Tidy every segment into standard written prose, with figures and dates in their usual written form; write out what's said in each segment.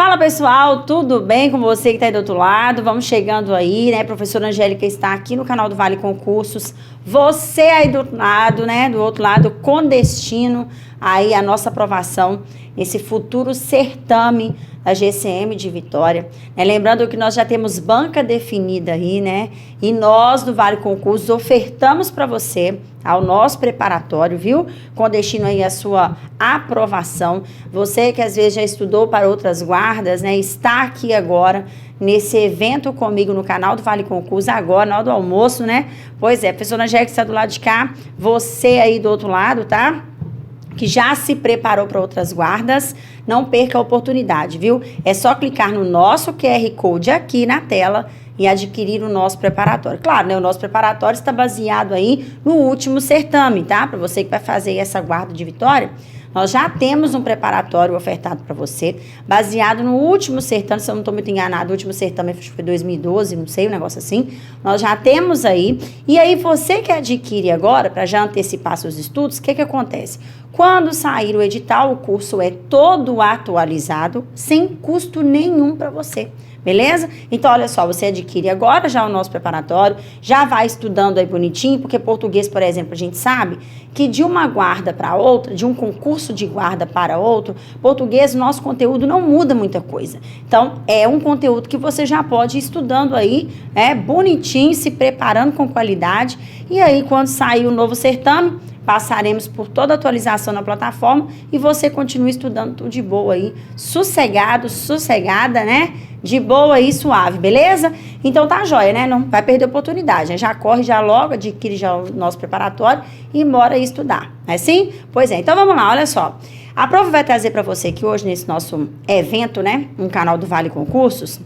Fala pessoal, tudo bem com você que está aí do outro lado? Vamos chegando aí, né? Professora Angélica está aqui no canal do Vale Concursos. Você aí do lado, né? Do outro lado, com destino aí a nossa aprovação nesse futuro certame da GCM de Vitória. Lembrando que nós já temos banca definida aí, né? E nós do Vale Concursos ofertamos para você ao nosso preparatório, viu? Com destino aí a sua aprovação. Você que às vezes já estudou para outras guardas, né? Está aqui agora nesse evento comigo no canal do Vale Concursos, agora, na hora do almoço, né? Pois é, professora Angélica está do lado de cá, você aí do outro lado, tá? Que já se preparou para outras guardas, não perca a oportunidade, viu? É só clicar no nosso QR Code aqui na tela e adquirir o nosso preparatório. Claro, né? O nosso preparatório está baseado aí no último certame, tá? Para você que vai fazer essa guarda de Vitória, nós já temos um preparatório ofertado para você, baseado no último certame, se eu não estou muito enganado, o último certame foi 2012, não sei, um negócio assim. Nós já temos aí, e aí você que adquire agora, para já antecipar seus estudos, o que acontece? Quando sair o edital, o curso é todo atualizado, sem custo nenhum para você. Beleza? Então, olha só, você adquire agora já o nosso preparatório, já vai estudando aí bonitinho, porque português, por exemplo, a gente sabe que de uma guarda para outra, de um concurso de guarda para outro, português, nosso conteúdo não muda muita coisa. Então, é um conteúdo que você já pode ir estudando aí, bonitinho, se preparando com qualidade, e aí, quando sair o novo certame, passaremos por toda a atualização na plataforma e você continua estudando tudo de boa aí, sossegado, sossegada, né? De boa e suave, beleza? Então tá jóia, né? Não vai perder a oportunidade, né? Já corre, já logo, adquire já o nosso preparatório e bora aí estudar, não é assim? Pois é, então vamos lá, olha só. A prova vai trazer para você aqui hoje, nesse nosso evento, né? Um canal do Vale Concursos.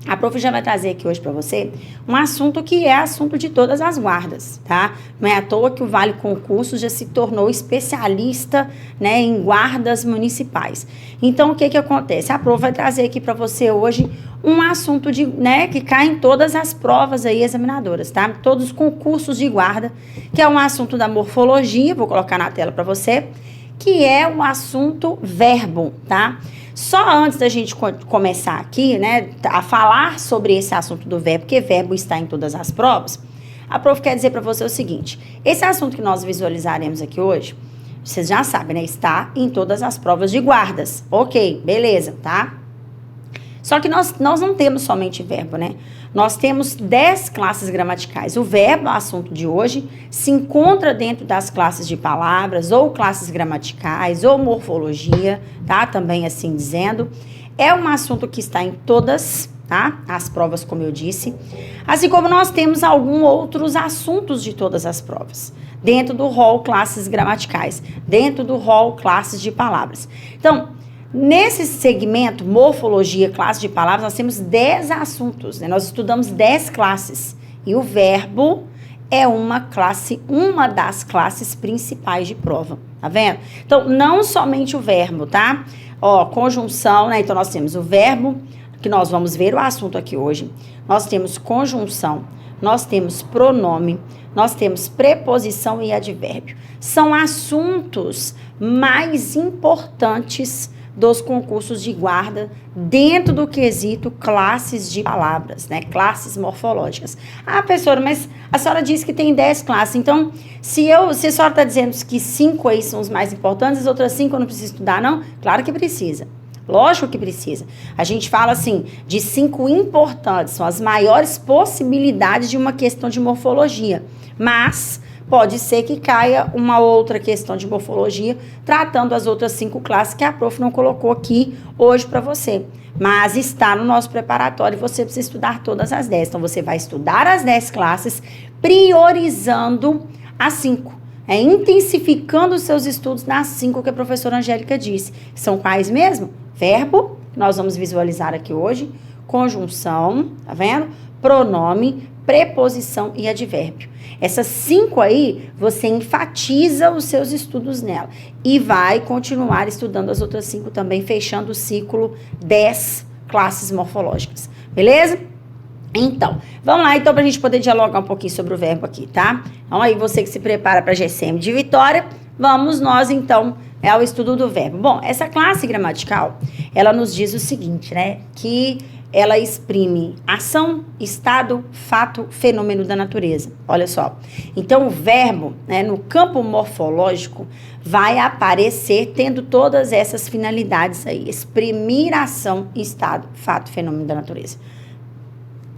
A prof já vai trazer aqui hoje para você um assunto que é assunto de todas as guardas, tá? Não é à toa que o Vale Concursos já se tornou especialista, né, em guardas municipais. Então, o que acontece? A prof vai trazer aqui para você hoje um assunto que cai em todas as provas aí examinadoras, tá? Todos os concursos de guarda, que é um assunto da morfologia, vou colocar na tela para você, que é o assunto verbo, tá? Só antes da gente começar aqui, né, a falar sobre esse assunto do verbo, porque verbo está em todas as provas, a prof quer dizer para você o seguinte: esse assunto que nós visualizaremos aqui hoje, vocês já sabem, né, está em todas as provas de guardas. Ok, beleza, tá? Só que nós não temos somente verbo, né? Nós temos 10 classes gramaticais. O verbo, o assunto de hoje, se encontra dentro das classes de palavras, ou classes gramaticais, ou morfologia, tá? Também assim dizendo. É um assunto que está em todas, tá? As provas, como eu disse. Assim como nós temos alguns outros assuntos de todas as provas. Dentro do rol classes gramaticais, dentro do rol classes de palavras. Então, nesse segmento, morfologia, classe de palavras, nós temos 10 assuntos, né? Nós estudamos 10 classes. E o verbo é uma das classes principais de prova, tá vendo? Então, não somente o verbo, tá? Ó, conjunção, né? Então, nós temos o verbo, que nós vamos ver o assunto aqui hoje. Nós temos conjunção, nós temos pronome, nós temos preposição e advérbio. São assuntos mais importantes dos concursos de guarda dentro do quesito classes de palavras, né? Classes morfológicas. Ah, professora, mas a senhora disse que tem 10 classes, então se a senhora está dizendo que 5 aí são os mais importantes, as outras 5 eu não preciso estudar, não? Claro que precisa. Lógico que precisa. A gente fala assim, de 5 importantes, são as maiores possibilidades de uma questão de morfologia, mas pode ser que caia uma outra questão de morfologia, tratando as outras 5 classes que a prof não colocou aqui hoje para você. Mas está no nosso preparatório e você precisa estudar todas as 10. Então, você vai estudar as 10 classes, priorizando as 5. Intensificando os seus estudos nas 5 que a professora Angélica disse. São quais mesmo? Verbo, que nós vamos visualizar aqui hoje, conjunção, tá vendo? Pronome, preposição e advérbio. Essas 5 aí, você enfatiza os seus estudos nela. E vai continuar estudando as outras 5 também, fechando o ciclo 10 classes morfológicas. Beleza? Então, vamos lá então para a gente poder dialogar um pouquinho sobre o verbo aqui, tá? Então aí você que se prepara para a GCM de Vitória, vamos nós então é o estudo do verbo. Bom, essa classe gramatical, ela nos diz o seguinte, né? Que ela exprime ação, estado, fato, fenômeno da natureza. Olha só. Então, o verbo, né, no campo morfológico, vai aparecer tendo todas essas finalidades aí. Exprimir ação, estado, fato, fenômeno da natureza.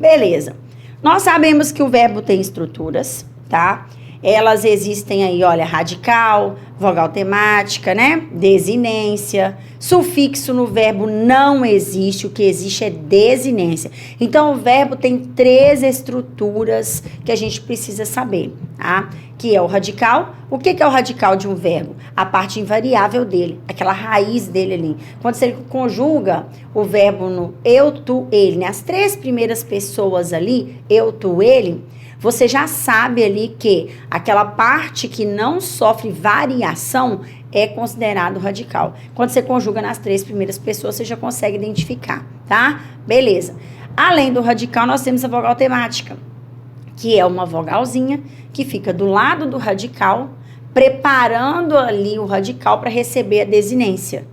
Beleza. Nós sabemos que o verbo tem estruturas, tá? Elas existem aí, olha, radical, vogal temática, né? Desinência. Sufixo no verbo não existe, o que existe é desinência. Então, o verbo tem 3 estruturas que a gente precisa saber, tá? Que é o radical. O que é o radical de um verbo? A parte invariável dele, aquela raiz dele ali. Quando você conjuga o verbo no eu, tu, ele, né? As 3 primeiras pessoas ali, eu, tu, ele, você já sabe ali que aquela parte que não sofre variação é considerado radical. Quando você conjuga nas 3 primeiras pessoas, você já consegue identificar, tá? Beleza. Além do radical, nós temos a vogal temática, que é uma vogalzinha que fica do lado do radical, preparando ali o radical para receber a desinência.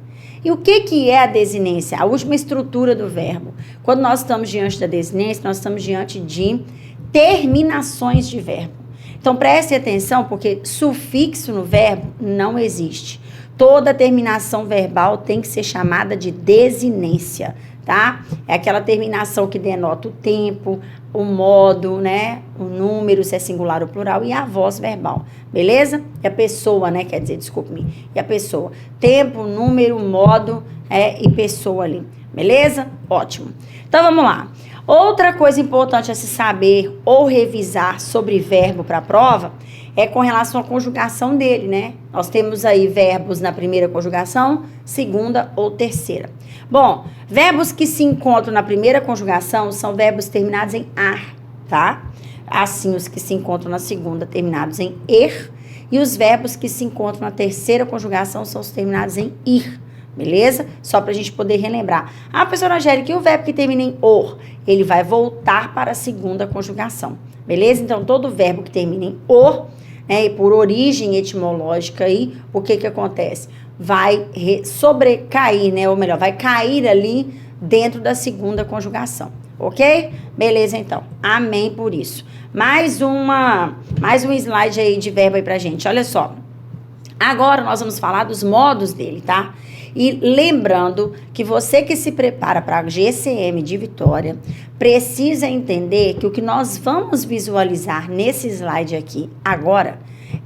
E o que é a desinência? A última estrutura do verbo. Quando nós estamos diante da desinência, nós estamos diante de terminações de verbo. Então, preste atenção, porque sufixo no verbo não existe. Toda terminação verbal tem que ser chamada de desinência, tá? É aquela terminação que denota o tempo, o modo, né? O número, se é singular ou plural, e a voz verbal, beleza? E a pessoa, né? Quer dizer, desculpe-me. E a pessoa. Tempo, número, modo, e pessoa ali, beleza? Ótimo. Então, vamos lá. Outra coisa importante a se saber ou revisar sobre verbo para a prova é com relação à conjugação dele, né? Nós temos aí verbos na primeira conjugação, segunda ou terceira. Bom, verbos que se encontram na primeira conjugação são verbos terminados em ar, tá? Assim, os que se encontram na segunda terminados em er, e os verbos que se encontram na terceira conjugação são os terminados em ir. Beleza? Só para a gente poder relembrar. Ah, professora Angélica, e o verbo que termina em or? Ele vai voltar para a segunda conjugação. Beleza? Então, todo verbo que termina em or, né, e por origem etimológica aí, o que acontece? Vai sobrecair, né? Ou melhor, vai cair ali dentro da segunda conjugação. Ok? Beleza, então. Amém por isso. Mais um slide aí de verbo aí pra gente. Olha só. Agora nós vamos falar dos modos dele, tá? E lembrando que você que se prepara para a GCM de Vitória precisa entender que o que nós vamos visualizar nesse slide aqui agora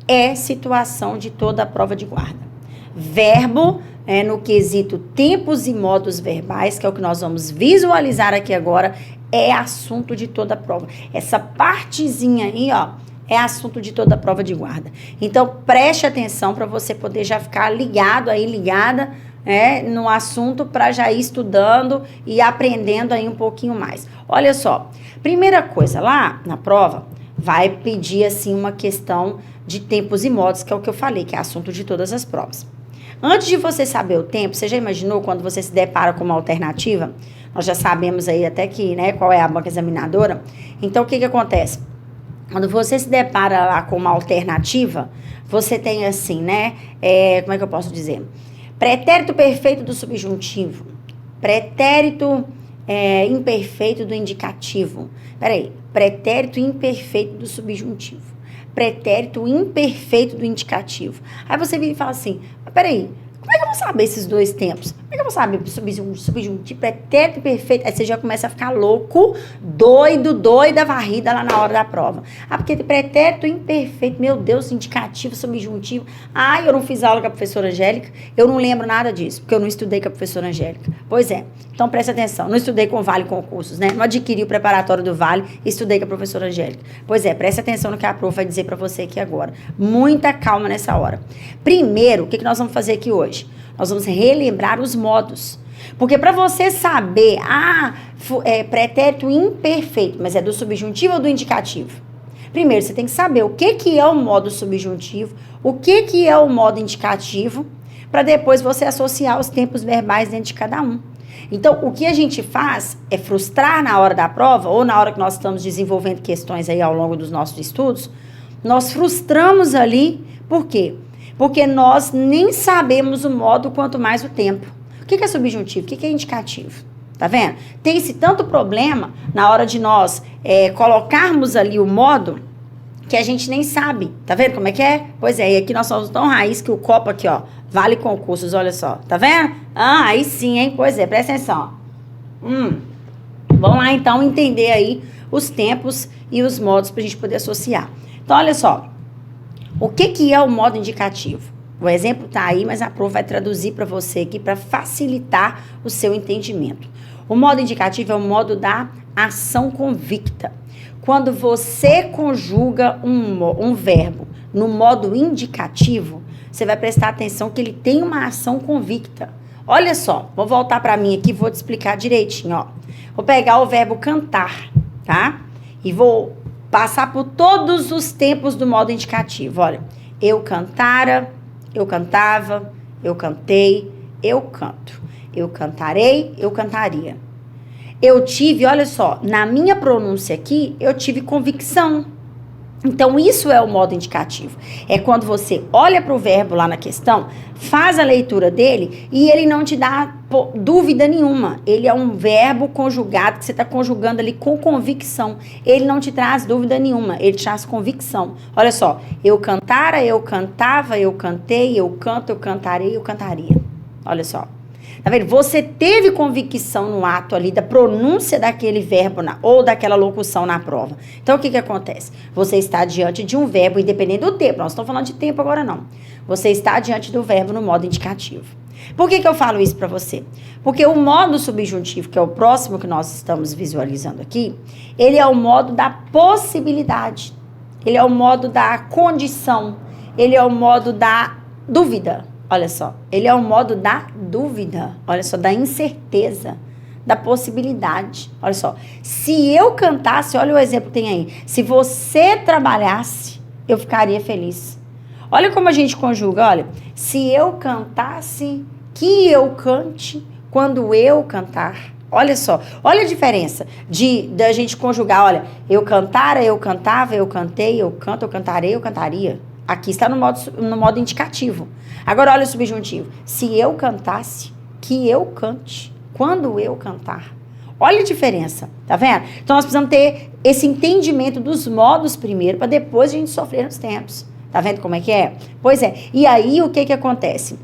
é situação de toda a prova de guarda. Verbo, no quesito tempos e modos verbais, que é o que nós vamos visualizar aqui agora, é assunto de toda a prova. Essa partezinha aí, ó, é assunto de toda a prova de guarda. Então, preste atenção para você poder já ficar ligado aí, ligada, no assunto, para já ir estudando e aprendendo aí um pouquinho mais. Olha só, primeira coisa, lá na prova, vai pedir assim uma questão de tempos e modos, que é o que eu falei, que é assunto de todas as provas. Antes de você saber o tempo, você já imaginou quando você se depara com uma alternativa? Nós já sabemos aí até que, né, qual é a banca examinadora. Então, o que acontece? Quando você se depara lá com uma alternativa, você tem assim, né, como é que eu posso dizer? Pretérito perfeito do subjuntivo, pretérito imperfeito do indicativo. Peraí, pretérito imperfeito do subjuntivo, pretérito imperfeito do indicativo. Aí você vira e fala assim, peraí, como é que eu vou saber esses 2 tempos? Como é que eu vou saber subjuntivo, pretérito imperfeito? Aí você já começa a ficar louco, doida, varrida lá na hora da prova. Ah, porque pretérito imperfeito, meu Deus, indicativo, subjuntivo. Ah, eu não fiz aula com a professora Angélica, eu não lembro nada disso, porque eu não estudei com a professora Angélica. Pois é, então presta atenção, não estudei com o Vale Concursos, né? Não adquiri o preparatório do Vale, estudei com a professora Angélica. Pois é, presta atenção no que a prof vai dizer pra você aqui agora. Muita calma nessa hora. Primeiro, o que nós vamos fazer aqui hoje? Nós vamos relembrar os modos. Porque para você saber, pretérito imperfeito, mas é do subjuntivo ou do indicativo? Primeiro, você tem que saber o que é o modo subjuntivo, o que é o modo indicativo, para depois você associar os tempos verbais dentro de cada um. Então, o que a gente faz é frustrar na hora da prova, ou na hora que nós estamos desenvolvendo questões aí ao longo dos nossos estudos, nós frustramos ali, por quê? Porque nós nem sabemos o modo, quanto mais o tempo. O que é subjuntivo? O que é indicativo? Tá vendo? Tem esse tanto problema na hora de nós colocarmos ali o modo que a gente nem sabe. Tá vendo como é que é? Pois é, e aqui nós somos tão raiz que o copo aqui, ó, vale concursos, olha só. Tá vendo? Ah, aí sim, hein? Pois é, presta atenção. Vamos lá, então, entender aí os tempos e os modos pra gente poder associar. Então, olha só. O que é o modo indicativo? O exemplo tá aí, mas a prova vai traduzir para você aqui para facilitar o seu entendimento. O modo indicativo é o modo da ação convicta. Quando você conjuga um verbo no modo indicativo, você vai prestar atenção que ele tem uma ação convicta. Olha só, vou voltar para mim aqui e vou te explicar direitinho, ó. Vou pegar o verbo cantar, tá? E vou passar por todos os tempos do modo indicativo. Olha, eu cantara, eu cantava, eu cantei, eu canto. Eu cantarei, eu cantaria. Eu tive, olha só, na minha pronúncia aqui, eu tive convicção. Então, isso é o modo indicativo. É quando você olha para o verbo lá na questão, faz a leitura dele e ele não te dá dúvida nenhuma. Ele é um verbo conjugado que você está conjugando ali com convicção. Ele não te traz dúvida nenhuma, ele te traz convicção. Olha só, eu cantara, eu cantava, eu cantei, eu canto, eu cantarei, eu cantaria. Olha só. Tá vendo? Você teve convicção no ato ali da pronúncia daquele verbo ou daquela locução na prova. Então, o que acontece? Você está diante de um verbo, independente do tempo. Nós não estamos falando de tempo agora, não. Você está diante do verbo no modo indicativo. Por que eu falo isso para você? Porque o modo subjuntivo, que é o próximo que nós estamos visualizando aqui, ele é o modo da possibilidade. Ele é o modo da condição. Ele é o modo da dúvida. Olha só, ele é o modo da dúvida, olha só, da incerteza, da possibilidade. Olha só, se eu cantasse, olha o exemplo que tem aí, se você trabalhasse, eu ficaria feliz. Olha como a gente conjuga, olha, se eu cantasse, que eu cante quando eu cantar. Olha só, olha a diferença da gente conjugar, olha, eu cantara, eu cantava, eu cantei, eu canto, eu cantarei, eu cantaria. Aqui está no modo indicativo. Agora, olha o subjuntivo. Se eu cantasse, que eu cante. Quando eu cantar. Olha a diferença, tá vendo? Então, nós precisamos ter esse entendimento dos modos primeiro, para depois a gente sofrer nos tempos. Tá vendo como é que é? Pois é. E aí, o que acontece?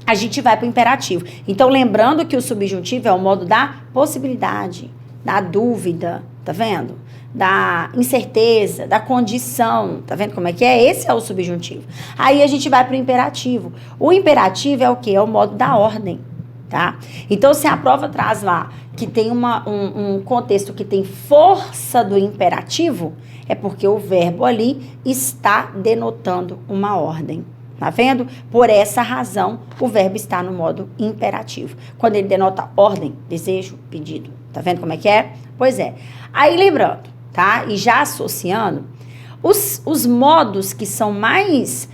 A gente vai para o imperativo. Então, lembrando que o subjuntivo é o modo da possibilidade, da dúvida, tá vendo? Da incerteza, da condição, tá vendo como é que é? Esse é o subjuntivo. Aí a gente vai para o imperativo. O imperativo é o quê? É o modo da ordem, tá? Então, se a prova traz lá que tem um contexto que tem força do imperativo, é porque o verbo ali está denotando uma ordem. Tá vendo? Por essa razão, o verbo está no modo imperativo. Quando ele denota ordem, desejo, pedido. Tá vendo como é que é? Pois é. Aí, lembrando, tá? E já associando, os modos que são mais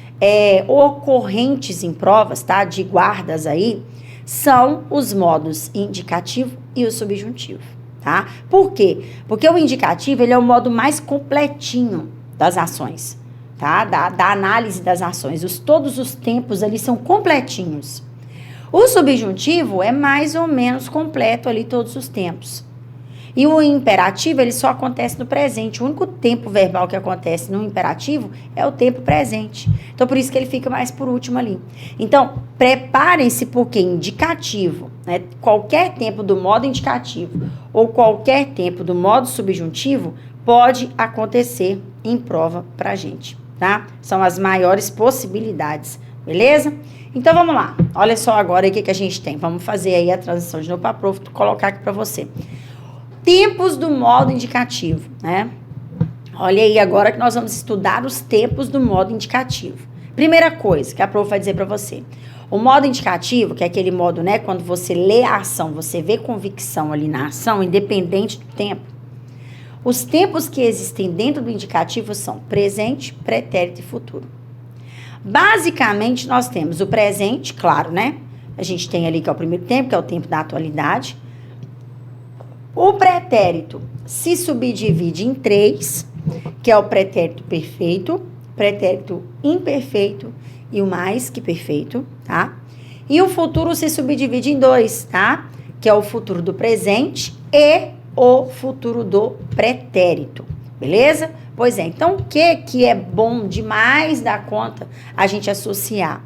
ocorrentes em provas, tá? De guardas aí, são os modos indicativo e o subjuntivo, tá? Por quê? Porque o indicativo, ele é o modo mais completinho das ações, tá? Da análise das ações. Todos os tempos ali são completinhos. O subjuntivo é mais ou menos completo ali todos os tempos. E o imperativo, ele só acontece no presente. O único tempo verbal que acontece no imperativo é o tempo presente. Então, por isso que ele fica mais por último ali. Então, preparem-se porque indicativo, né? Qualquer tempo do modo indicativo ou qualquer tempo do modo subjuntivo pode acontecer em prova pra gente, tá? São as maiores possibilidades, beleza? Então, vamos lá. Olha só agora aí o que a gente tem. Vamos fazer aí a transição de novo para a prof, colocar aqui para você. Tempos do modo indicativo, né? Olha aí agora que nós vamos estudar os tempos do modo indicativo. Primeira coisa que a prof vai dizer para você. O modo indicativo, que é aquele modo, né? Quando você lê a ação, você vê convicção ali na ação, independente do tempo. Os tempos que existem dentro do indicativo são presente, pretérito e futuro. Basicamente, nós temos o presente, claro, né? A gente tem ali que é o primeiro tempo, que é o tempo da atualidade. O pretérito se subdivide em 3, que é o pretérito perfeito, pretérito imperfeito e o mais que perfeito, tá? E o futuro se subdivide em dois, tá? Que é o futuro do presente e o futuro do pretérito, beleza? Pois é, então o que é bom demais da conta a gente associar?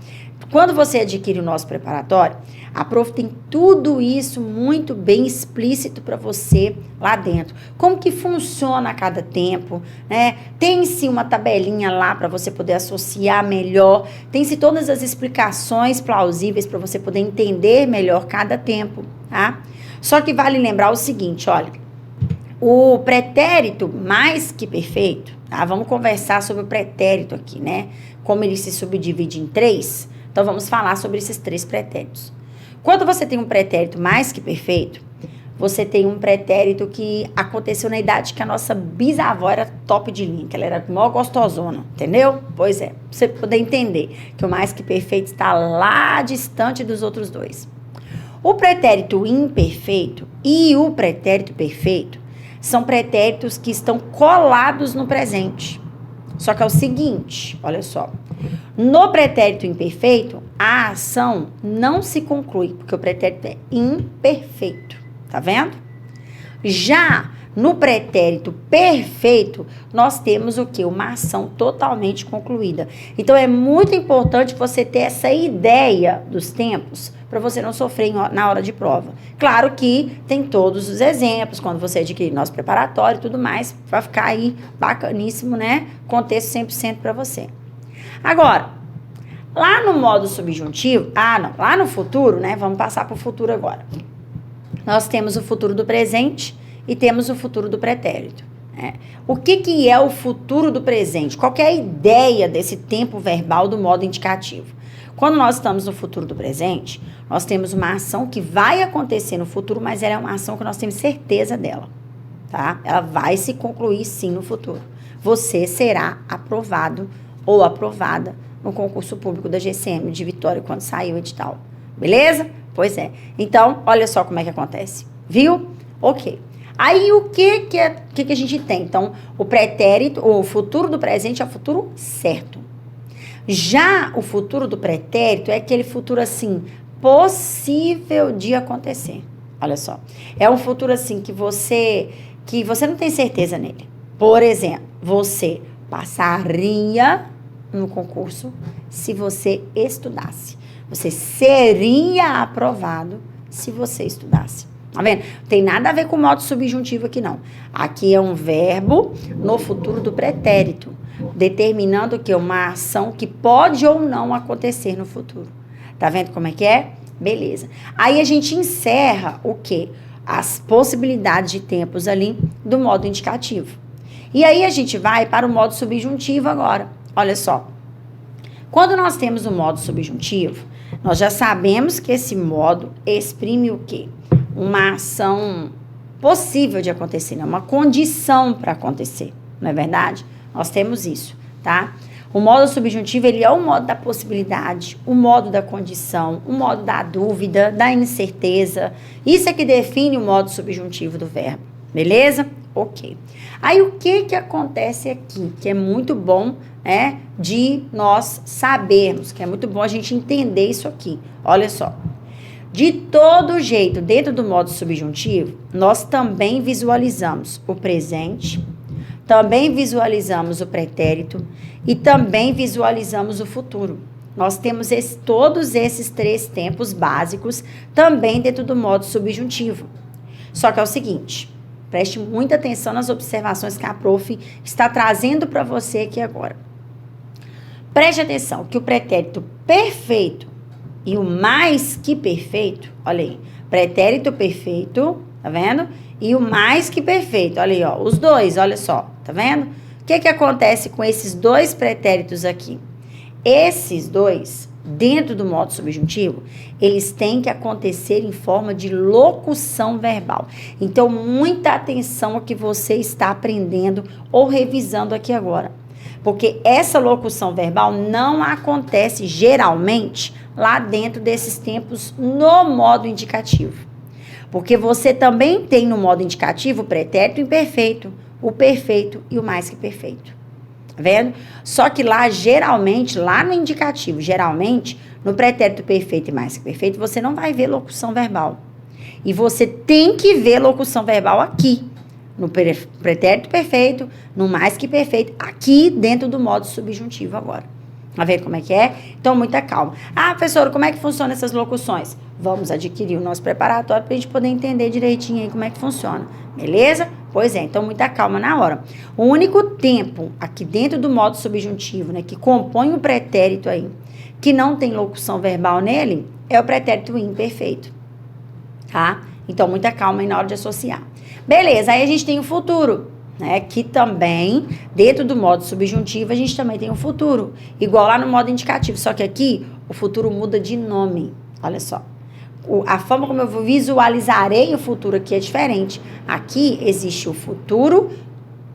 Quando você adquire o nosso preparatório, a Prof tem tudo isso muito bem explícito para você lá dentro. Como que funciona a cada tempo, né? Tem-se uma tabelinha lá para você poder associar melhor. Tem-se todas as explicações plausíveis para você poder entender melhor cada tempo, tá? Só que vale lembrar o seguinte, olha. O pretérito mais que perfeito, tá? Vamos conversar sobre o pretérito aqui, né? Como ele se subdivide em três. Então, vamos falar sobre esses três pretéritos. Quando você tem um pretérito mais que perfeito, você tem um pretérito que aconteceu na idade que a nossa bisavó era top de linha, que ela era mó gostosona, entendeu? Pois é, pra você poder entender que o mais que perfeito está lá distante dos outros dois. O pretérito imperfeito e o pretérito perfeito são pretéritos que estão colados no presente. Só que é o seguinte, olha só. No pretérito imperfeito, a ação não se conclui, porque o pretérito é imperfeito. Tá vendo? Já no pretérito perfeito, nós temos o quê? Uma ação totalmente concluída. Então, é muito importante você ter essa ideia dos tempos para você não sofrer na hora de prova. Claro que tem todos os exemplos, quando você adquirir nosso preparatório e tudo mais, vai ficar aí bacaníssimo, né? Contexto 100% para você. Agora, lá no modo subjuntivo, lá no futuro, né? Vamos passar para o futuro agora. Nós temos o futuro do presente e temos o futuro do pretérito. Né? O que é o futuro do presente? Qual que é a ideia desse tempo verbal do modo indicativo? Quando nós estamos no futuro do presente, nós temos uma ação que vai acontecer no futuro, mas ela é uma ação que nós temos certeza dela, tá? Ela vai se concluir sim no futuro. Você será aprovado ou aprovada no concurso público da GCM de Vitória quando sair o edital. Beleza? Pois é. Então, olha só como é que acontece. Viu? Ok. Aí, o que a gente tem? Então, o pretérito, o futuro do presente é o futuro certo. Já o futuro do pretérito é aquele futuro, assim, possível de acontecer. Olha só. É um futuro, assim, que você não tem certeza nele. Por exemplo, você passaria no concurso se você estudasse. Você seria aprovado se você estudasse. Tá vendo? Não tem nada a ver com o modo subjuntivo aqui, não. Aqui é um verbo no futuro do pretérito, determinando que é uma ação que pode ou não acontecer no futuro. Tá vendo como é que é? Beleza. Aí a gente encerra o quê? As possibilidades de tempos ali do modo indicativo. E aí a gente vai para o modo subjuntivo agora. Olha só. Quando nós temos o modo subjuntivo, nós já sabemos que esse modo exprime o quê? Uma ação possível de acontecer, né? Uma condição para acontecer, não é verdade? Nós temos isso, tá? O modo subjuntivo, ele é o modo da possibilidade, o modo da condição, o modo da dúvida, da incerteza. Isso é que define o modo subjuntivo do verbo, beleza? Ok. Aí, o que acontece aqui, que é muito bom, né, de nós sabermos, que é muito bom a gente entender isso aqui. Olha só. De todo jeito, dentro do modo subjuntivo, nós também visualizamos o presente, também visualizamos o pretérito e também visualizamos o futuro. Nós temos todos esses três tempos básicos também dentro do modo subjuntivo. Só que é o seguinte, preste muita atenção nas observações que a prof está trazendo para você aqui agora. Preste atenção que o pretérito perfeito e o mais que perfeito, olha aí, pretérito perfeito, tá vendo? E o mais que perfeito, olha aí, ó, os dois, olha só, tá vendo? O que acontece com esses dois pretéritos aqui? Esses dois, dentro do modo subjuntivo, eles têm que acontecer em forma de locução verbal. Então, muita atenção ao que você está aprendendo ou revisando aqui agora. Porque essa locução verbal não acontece geralmente lá dentro desses tempos no modo indicativo. Porque você também tem no modo indicativo o pretérito imperfeito, o perfeito e o mais que perfeito. Tá vendo? Só que lá, geralmente, lá no indicativo, geralmente, no pretérito perfeito e mais que perfeito, você não vai ver locução verbal. E você tem que ver locução verbal aqui, no pretérito perfeito, no mais que perfeito, aqui dentro do modo subjuntivo agora. Tá vendo como é que é? Então, muita calma. Ah, professora, como é que funcionam essas locuções? Vamos adquirir o nosso preparatório para a gente poder entender direitinho aí como é que funciona. Beleza? Pois é, então muita calma na hora. O único tempo aqui dentro do modo subjuntivo, né, que compõe o pretérito aí, que não tem locução verbal nele, é o pretérito imperfeito. Tá? Então, muita calma aí na hora de associar. Beleza, aí a gente tem o futuro, né? Que também, dentro do modo subjuntivo, a gente também tem o futuro. Igual lá no modo indicativo, só que aqui o futuro muda de nome. Olha só. A forma como eu visualizarei o futuro aqui é diferente. Aqui existe o futuro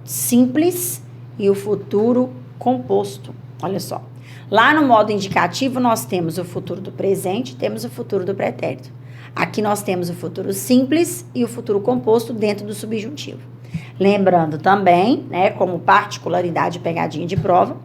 simples e o futuro composto. Olha só. Lá no modo indicativo, nós temos o futuro do presente, temos o futuro do pretérito. Aqui nós temos o futuro simples e o futuro composto dentro do subjuntivo. Lembrando também, né, como particularidade pegadinha de prova,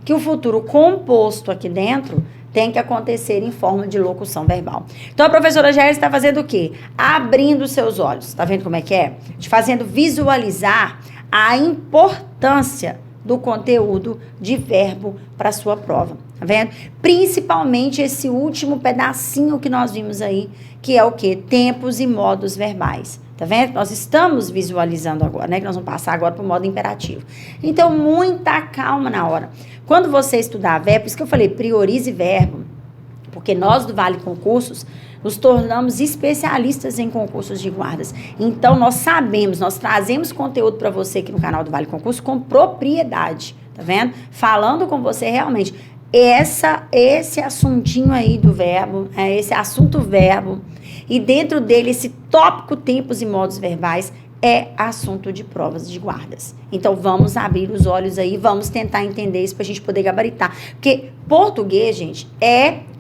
que o futuro composto aqui dentro tem que acontecer em forma de locução verbal. Então, a professora Gélia está fazendo o quê? Abrindo seus olhos. Tá vendo como é que é? Te fazendo visualizar a importância do conteúdo de verbo para a sua prova. Tá vendo? Principalmente esse último pedacinho que nós vimos aí, que é o quê? Tempos e modos verbais. Tá vendo? Nós estamos visualizando agora, né? Que nós vamos passar agora para o modo imperativo. Então, muita calma na hora. Quando você estudar verbo, por isso que eu falei, priorize verbo, porque nós do Vale Concursos nos tornamos especialistas em concursos de guardas. Então, nós sabemos, nós trazemos conteúdo para você aqui no canal do Vale Concurso com propriedade, tá vendo? Falando com você realmente. Esse assuntinho aí do verbo, esse assunto verbo, e dentro dele esse tópico tempos e modos verbais é assunto de provas de guardas. Então, vamos abrir os olhos aí, vamos tentar entender isso para a gente poder gabaritar. Porque português, gente,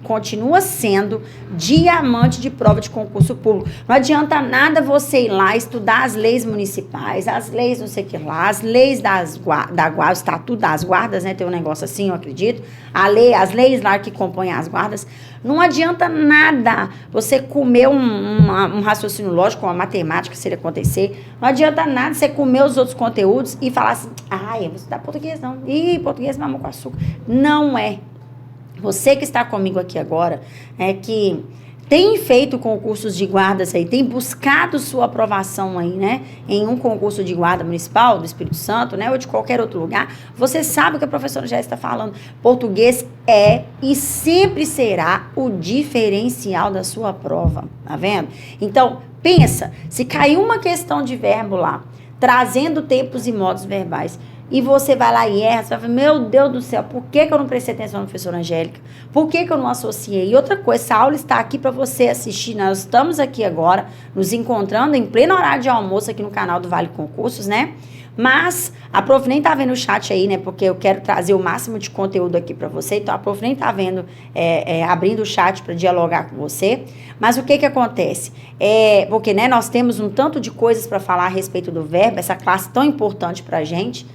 continua sendo diamante de prova de concurso público. Não adianta nada você ir lá estudar as leis municipais, as leis não sei o que lá, as leis da guarda, o estatuto das guardas, né? Tem um negócio assim, eu acredito. As leis lá que compõem as guardas. Não adianta nada você comer um raciocínio lógico, uma matemática, se ele acontecer. Não adianta nada você comer os outros conteúdos e falar assim, eu vou estudar português não. Ih, português mamão com açúcar. Não é. Você que está comigo aqui agora, que tem feito concursos de guardas aí, tem buscado sua aprovação aí, né, em um concurso de guarda municipal do Espírito Santo, né, ou de qualquer outro lugar, você sabe o que a professora já está falando. Português é e sempre será o diferencial da sua prova, tá vendo? Então, pensa, se caiu uma questão de verbo lá, trazendo tempos e modos verbais, e você vai lá e erra, você vai falar, meu Deus do céu, por que eu não prestei atenção na professora Angélica? Por que eu não associei? E outra coisa, essa aula está aqui para você assistir, nós estamos aqui agora, nos encontrando em pleno horário de almoço aqui no canal do Vale Concursos, né? Mas a prof nem tá vendo o chat aí, né? Porque eu quero trazer o máximo de conteúdo aqui para você, então a prof nem tá vendo, abrindo o chat para dialogar com você. Mas o que acontece? Porque, né, nós temos um tanto de coisas para falar a respeito do verbo, essa classe tão importante pra gente.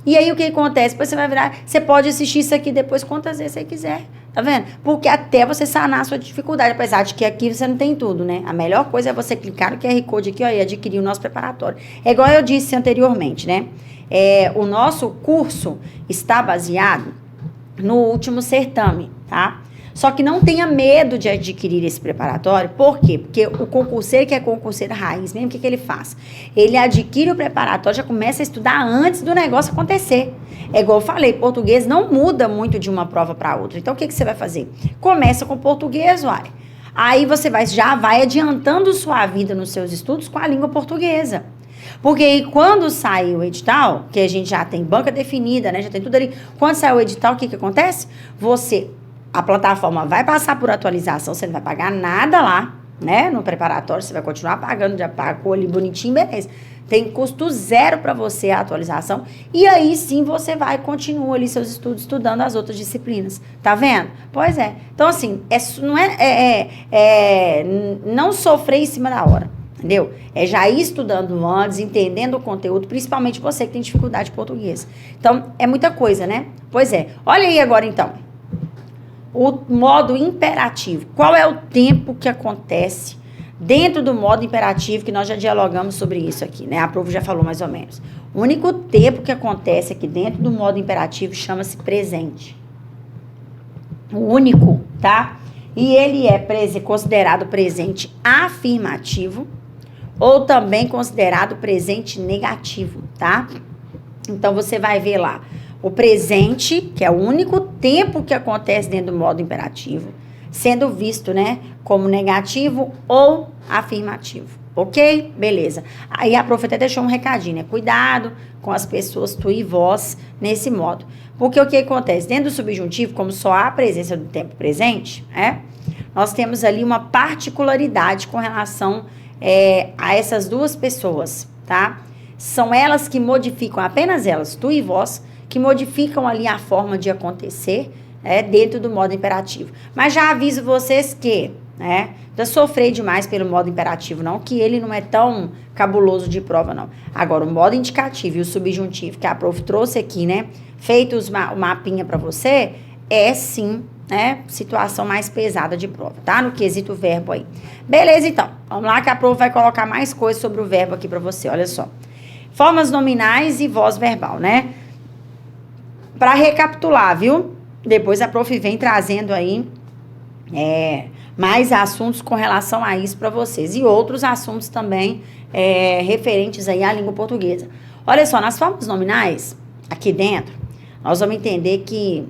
E aí o que acontece? Depois você vai virar, você pode assistir isso aqui depois quantas vezes você quiser, tá vendo? Porque até você sanar a sua dificuldade, apesar de que aqui você não tem tudo, né? A melhor coisa é você clicar no QR Code aqui, ó, e adquirir o nosso preparatório. É igual eu disse anteriormente, né? O nosso curso está baseado no último certame, tá? Só que não tenha medo de adquirir esse preparatório. Por quê? Porque o concurseiro que é concurseiro raiz mesmo, o que ele faz? Ele adquire o preparatório, já começa a estudar antes do negócio acontecer. É igual eu falei, português não muda muito de uma prova para outra. Então, o que você vai fazer? Começa com português, uai. Aí você já vai adiantando sua vida nos seus estudos com a língua portuguesa. Porque aí, quando sai o edital, que a gente já tem banca definida, né? Já tem tudo ali. Quando sai o edital, o que acontece? A plataforma vai passar por atualização, você não vai pagar nada lá, né? No preparatório, você vai continuar pagando, já pagou ali bonitinho, beleza. Tem custo zero para você a atualização. E aí sim você vai e continua ali seus estudos, estudando as outras disciplinas. Tá vendo? Pois é. Então, assim, não sofrer em cima da hora. Entendeu? É já ir estudando antes, entendendo o conteúdo, principalmente você que tem dificuldade de português. Então, é muita coisa, né? Pois é. Olha aí agora, então. O modo imperativo. Qual é o tempo que acontece dentro do modo imperativo, que nós já dialogamos sobre isso aqui, né? A prof já falou mais ou menos. O único tempo que acontece aqui dentro do modo imperativo chama-se presente. O único, tá? E ele é considerado presente afirmativo ou também considerado presente negativo, tá? Então, você vai ver lá o presente, que é o único tempo que acontece dentro do modo imperativo, sendo visto, né, como negativo ou afirmativo, ok? Beleza. Aí a prof até deixou um recadinho, né? Cuidado com as pessoas tu e vós nesse modo. Porque o que acontece? Dentro do subjuntivo, como só há a presença do tempo presente, nós temos ali uma particularidade com relação a essas duas pessoas, tá? São elas que modificam, apenas elas, tu e vós, que modificam ali a forma de acontecer dentro do modo imperativo. Mas já aviso vocês que, já sofrei demais pelo modo imperativo, não, que ele não é tão cabuloso de prova, não. Agora, o modo indicativo e o subjuntivo, que a prof trouxe aqui, né, feito o mapinha para você, é sim, situação mais pesada de prova, tá? No quesito verbo aí. Beleza, então. Vamos lá que a prof vai colocar mais coisas sobre o verbo aqui para você, olha só. Formas nominais e voz verbal, né? Para recapitular, viu? Depois a prof vem trazendo aí mais assuntos com relação a isso para vocês. E outros assuntos também referentes aí à língua portuguesa. Olha só, nas formas nominais, aqui dentro, nós vamos entender que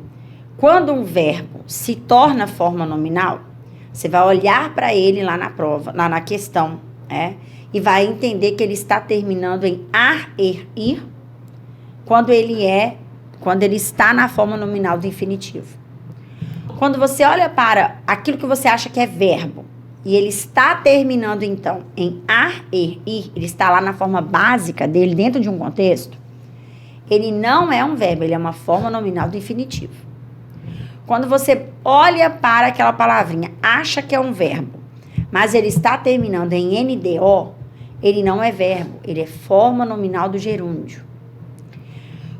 quando um verbo se torna forma nominal, você vai olhar para ele lá na prova, lá na questão, e vai entender que ele está terminando em ar, er, ir, quando ele está na forma nominal do infinitivo. Quando você olha para aquilo que você acha que é verbo, e ele está terminando, então, em ar, er, ir, ele está lá na forma básica dele, dentro de um contexto, ele não é um verbo, ele é uma forma nominal do infinitivo. Quando você olha para aquela palavrinha, acha que é um verbo, mas ele está terminando em NDO, ele não é verbo, ele é forma nominal do gerúndio.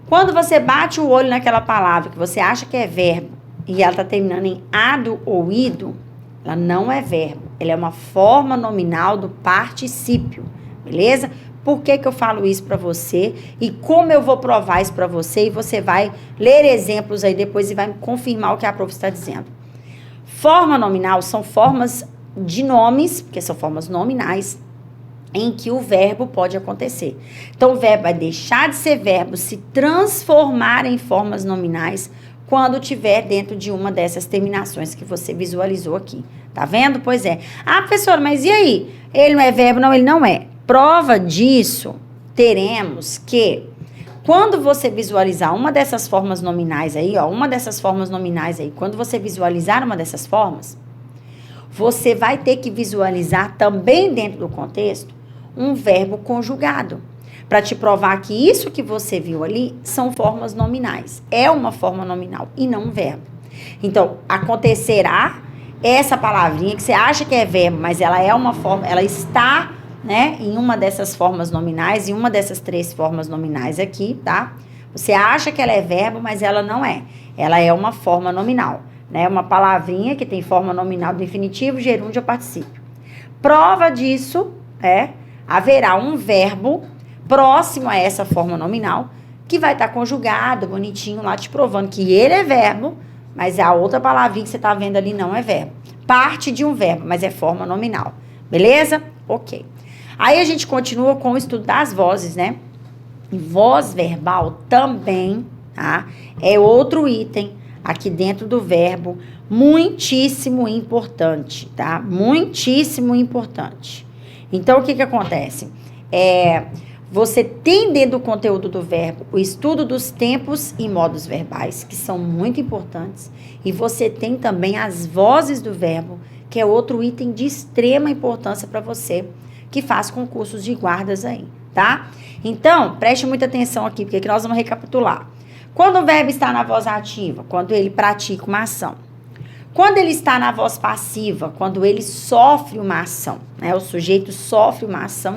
Quando você bate o olho naquela palavra que você acha que é verbo e ela está terminando em ado ou ido, ela não é verbo, ela é uma forma nominal do particípio, beleza? Por que eu falo isso para você e como eu vou provar isso para você, e você vai ler exemplos aí depois e vai confirmar o que a prof está dizendo. Forma nominal são formas de nomes, porque são formas nominais, em que o verbo pode acontecer. Então, o verbo vai deixar de ser verbo, se transformar em formas nominais, quando tiver dentro de uma dessas terminações que você visualizou aqui. Tá vendo? Pois é. Ah, professora, mas e aí? Ele não é verbo? Não, ele não é. Prova disso, teremos que, quando você visualizar uma dessas formas nominais aí, quando você visualizar uma dessas formas, você vai ter que visualizar também dentro do contexto um verbo conjugado, para te provar que isso que você viu ali são formas nominais. É uma forma nominal e não um verbo. Então, acontecerá essa palavrinha que você acha que é verbo, mas ela é uma forma, ela está, em uma dessas formas nominais, em uma dessas 3 formas nominais aqui, tá? Você acha que ela é verbo, mas ela não é. Ela é uma forma nominal, uma palavrinha que tem forma nominal do infinitivo, gerúndio ou particípio. Prova disso haverá um verbo próximo a essa forma nominal que vai estar conjugado, bonitinho lá, te provando que ele é verbo, mas a outra palavrinha que você está vendo ali não é verbo. Parte de um verbo, mas é forma nominal. Beleza? Ok. Aí a gente continua com o estudo das vozes, né? E voz verbal também, tá? É outro item aqui dentro do verbo, muitíssimo importante, tá? Muitíssimo importante. Então, o que acontece? Você tem dentro do conteúdo do verbo o estudo dos tempos e modos verbais, que são muito importantes, e você tem também as vozes do verbo, que é outro item de extrema importância para você, que faz concursos de guardas aí, tá? Então, preste muita atenção aqui, porque aqui nós vamos recapitular. Quando o verbo está na voz ativa, quando ele pratica uma ação. Quando ele está na voz passiva, quando ele sofre uma ação, né? O sujeito sofre uma ação,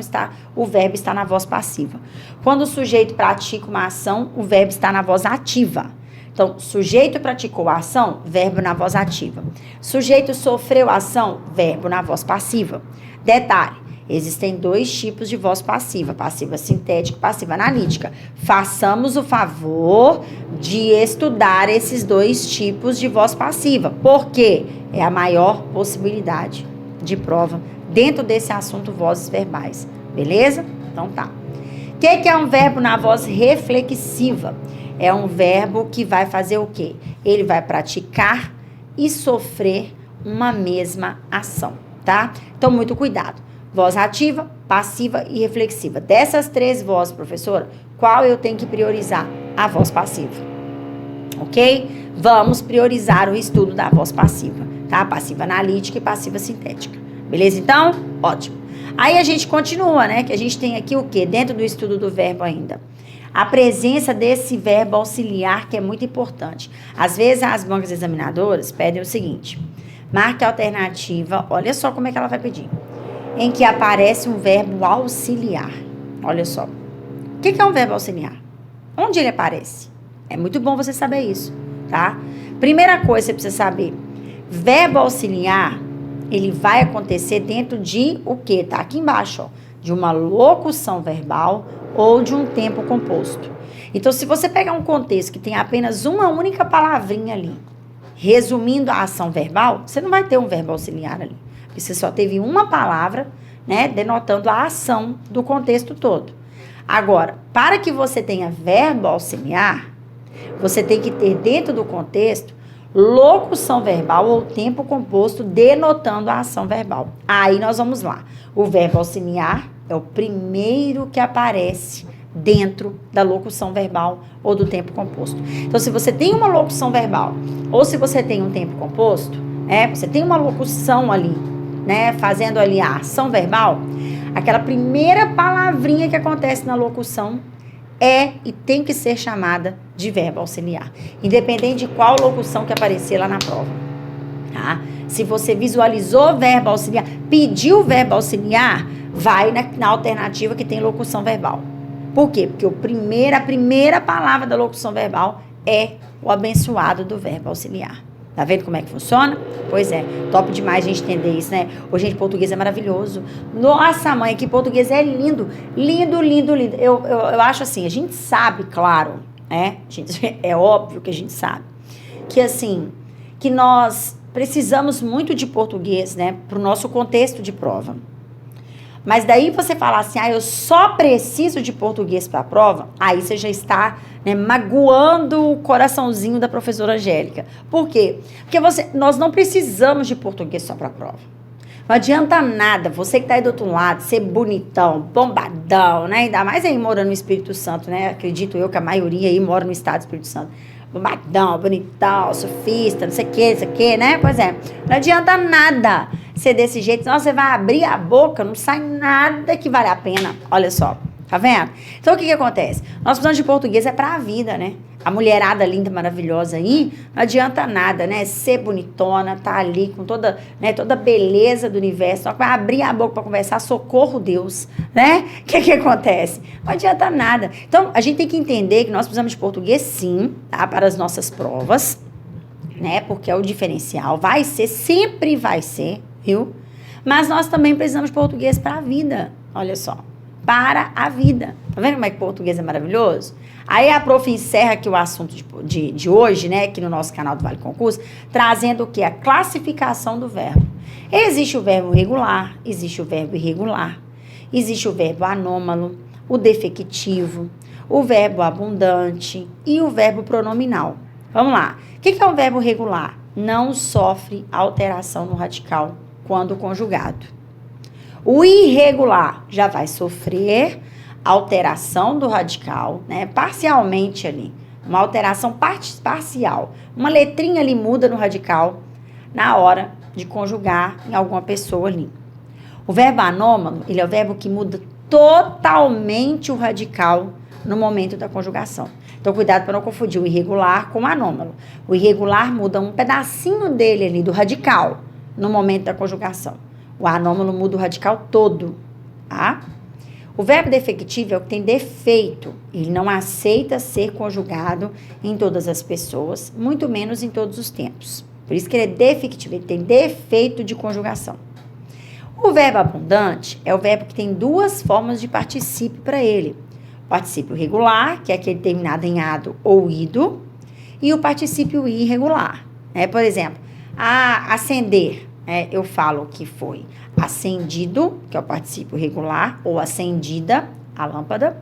o verbo está na voz passiva. Quando o sujeito pratica uma ação, o verbo está na voz ativa. Então, sujeito praticou a ação, verbo na voz ativa. Sujeito sofreu a ação, verbo na voz passiva. Detalhe, existem 2 tipos de voz passiva, passiva sintética e passiva analítica. Façamos o favor de estudar esses 2 tipos de voz passiva, porque é a maior possibilidade de prova dentro desse assunto vozes verbais, beleza? Então tá. O que é um verbo na voz reflexiva? É um verbo que vai fazer o quê? Ele vai praticar e sofrer uma mesma ação, tá? Então, muito cuidado. Voz ativa, passiva e reflexiva. Dessas 3 vozes, professora, qual eu tenho que priorizar? A voz passiva. Ok? Vamos priorizar o estudo da voz passiva, tá? Passiva analítica e passiva sintética. Beleza, então? Ótimo. Aí a gente continua, né? Que a gente tem aqui o quê? Dentro do estudo do verbo ainda. A presença desse verbo auxiliar, que é muito importante. Às vezes, as bancas examinadoras pedem o seguinte. Marque a alternativa, olha só como é que ela vai pedir. Em que aparece um verbo auxiliar. Olha só. O que é um verbo auxiliar? Onde ele aparece? É muito bom você saber isso, tá? Primeira coisa que você precisa saber. Verbo auxiliar, ele vai acontecer dentro de o quê? Tá aqui embaixo, ó. De uma locução verbal ou de um tempo composto. Então, se você pegar um contexto que tem apenas uma única palavrinha ali, resumindo a ação verbal, você não vai ter um verbo auxiliar ali. Porque você só teve uma palavra, né, denotando a ação do contexto todo. Agora, para que você tenha verbo auxiliar, você tem que ter dentro do contexto locução verbal ou tempo composto denotando a ação verbal. Aí nós vamos lá. O verbo auxiliar é o primeiro que aparece dentro da locução verbal ou do tempo composto. Então, se você tem uma locução verbal ou se você tem um tempo composto, você tem uma locução ali, né, fazendo ali a ação verbal, aquela primeira palavrinha que acontece na locução é e tem que ser chamada de verbo auxiliar, independente de qual locução que aparecer lá na prova, tá? Se você visualizou o verbo auxiliar, pediu o verbo auxiliar, vai na alternativa que tem locução verbal. Por quê? Porque a primeira palavra da locução verbal é o abençoado do verbo auxiliar. Tá vendo como é que funciona? Pois é, top demais a gente entender isso, né? Ô, gente, português é maravilhoso. Nossa, mãe, que português é lindo. Lindo, lindo, lindo. Eu acho assim, a gente sabe, claro, né? É óbvio que a gente sabe. Que assim, que nós precisamos muito de português, né? Pro nosso contexto de prova. Mas daí você falar assim, eu só preciso de português para a prova, aí você já está, né, magoando o coraçãozinho da professora Angélica. Por quê? Porque nós não precisamos de português só para a prova. Não adianta nada, você que está aí do outro lado, ser bonitão, bombadão, né? Ainda mais aí morando no Espírito Santo, né? Acredito eu que a maioria aí mora no estado do Espírito Santo. Bombadão, bonitão, sofista, não sei o que, né? Pois é, não adianta nada ser desse jeito, senão você vai abrir a boca, não sai nada que vale a pena. Olha só, tá vendo? Então, o que acontece? Nós precisamos de português pra vida, né? A mulherada linda, maravilhosa aí, não adianta nada, né? Ser bonitona, tá ali com toda, né, toda a beleza do universo, só que vai abrir a boca pra conversar, socorro Deus, né? O que acontece? Não adianta nada. Então, a gente tem que entender que nós precisamos de português, sim, tá? Para as nossas provas, né? Porque é o diferencial. Vai ser, sempre vai ser, viu? Mas nós também precisamos de português para a vida. Olha só. Para a vida. Tá vendo como é que português é maravilhoso? Aí a prof encerra aqui o assunto de hoje, né? Aqui no nosso canal do Vale Concurso, trazendo o que? A classificação do verbo. Existe o verbo regular, existe o verbo irregular, existe o verbo anômalo, o defectivo, o verbo abundante e o verbo pronominal. Vamos lá. O que é um verbo regular? Não sofre alteração no radical quando conjugado. O irregular já vai sofrer alteração do radical, né? Parcialmente ali. Uma alteração parcial. Uma letrinha ali muda no radical na hora de conjugar em alguma pessoa ali. O verbo anômalo, ele é o verbo que muda totalmente o radical no momento da conjugação. Então, cuidado para não confundir o irregular com o anômalo. O irregular muda um pedacinho dele ali, do radical, no momento da conjugação. O anômalo muda o radical todo, tá? O verbo defectivo é o que tem defeito. Ele não aceita ser conjugado em todas as pessoas, muito menos em todos os tempos. Por isso que ele é defectivo, ele tem defeito de conjugação. O verbo abundante é o verbo que tem duas formas de particípio para ele. O particípio regular, que é aquele terminado em ado ou ido, e o particípio irregular. Por exemplo, acender, eu falo que foi acendido, que é o particípio regular, ou acendida, a lâmpada,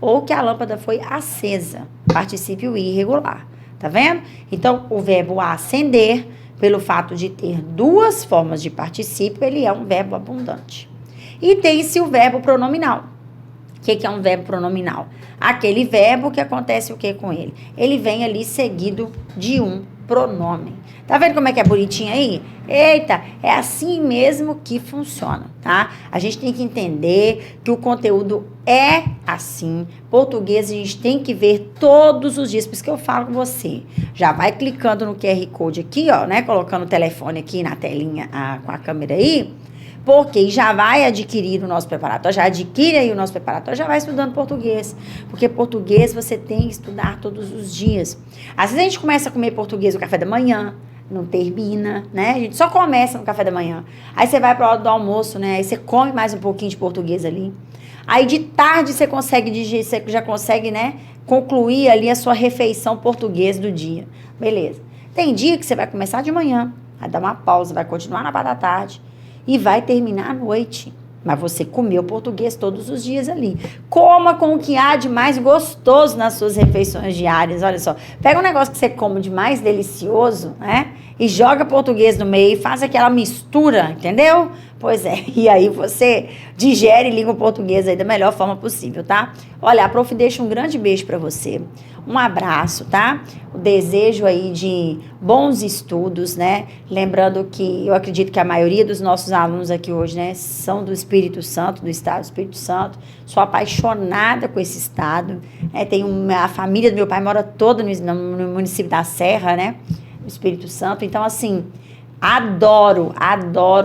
ou que a lâmpada foi acesa, particípio irregular. Tá vendo? Então, o verbo acender, pelo fato de ter duas formas de particípio, ele é um verbo abundante. E tem-se o verbo pronominal. O que é um verbo pronominal? Aquele verbo que acontece o que com ele? Ele vem ali seguido de um pronome. Tá vendo como é que é bonitinho aí? Eita, é assim mesmo que funciona, tá? A gente tem que entender que o conteúdo é assim. Português a gente tem que ver todos os dias, por isso que eu falo com você. Já vai clicando no QR Code aqui, ó, né? Colocando o telefone aqui na telinha com a câmera aí, porque já vai adquirir o nosso preparatório, já adquire aí o nosso preparatório, já vai estudando português. Porque português você tem que estudar todos os dias. Às vezes a gente começa a comer português no café da manhã, não termina, né? A gente só começa no café da manhã. Aí você vai para a hora do almoço, né? Aí você come mais um pouquinho de português ali. Aí de tarde você já consegue, né? Concluir ali a sua refeição portuguesa do dia. Beleza. Tem dia que você vai começar de manhã, vai dar uma pausa, vai continuar na parte da tarde e vai terminar à noite. Mas você comeu português todos os dias ali. Coma com o que há de mais gostoso nas suas refeições diárias. Olha só, pega um negócio que você come de mais delicioso, né? E joga português no meio e faz aquela mistura, entendeu? Pois é, e aí você digere e liga o português aí da melhor forma possível, tá? Olha, a prof deixa um grande beijo pra você. Um abraço, tá? O desejo aí de bons estudos, né? Lembrando que eu acredito que a maioria dos nossos alunos aqui hoje, né, são do Espírito Santo, do estado do Espírito Santo. Sou apaixonada com esse estado. A família do meu pai mora toda no município da Serra, né? No Espírito Santo. Então, assim, adoro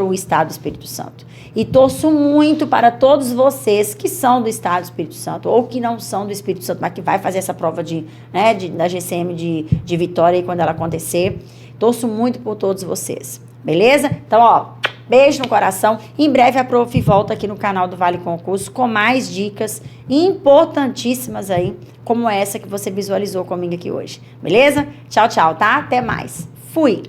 o estado do Espírito Santo. E torço muito para todos vocês que são do estado do Espírito Santo ou que não são do Espírito Santo, mas que vai fazer essa prova da GCM de Vitória aí quando ela acontecer. Torço muito por todos vocês. Beleza? Então, ó, beijo no coração. Em breve a prof volta aqui no canal do Vale Concurso com mais dicas importantíssimas aí, como essa que você visualizou comigo aqui hoje. Beleza? Tchau, tchau, tá? Até mais. Fui!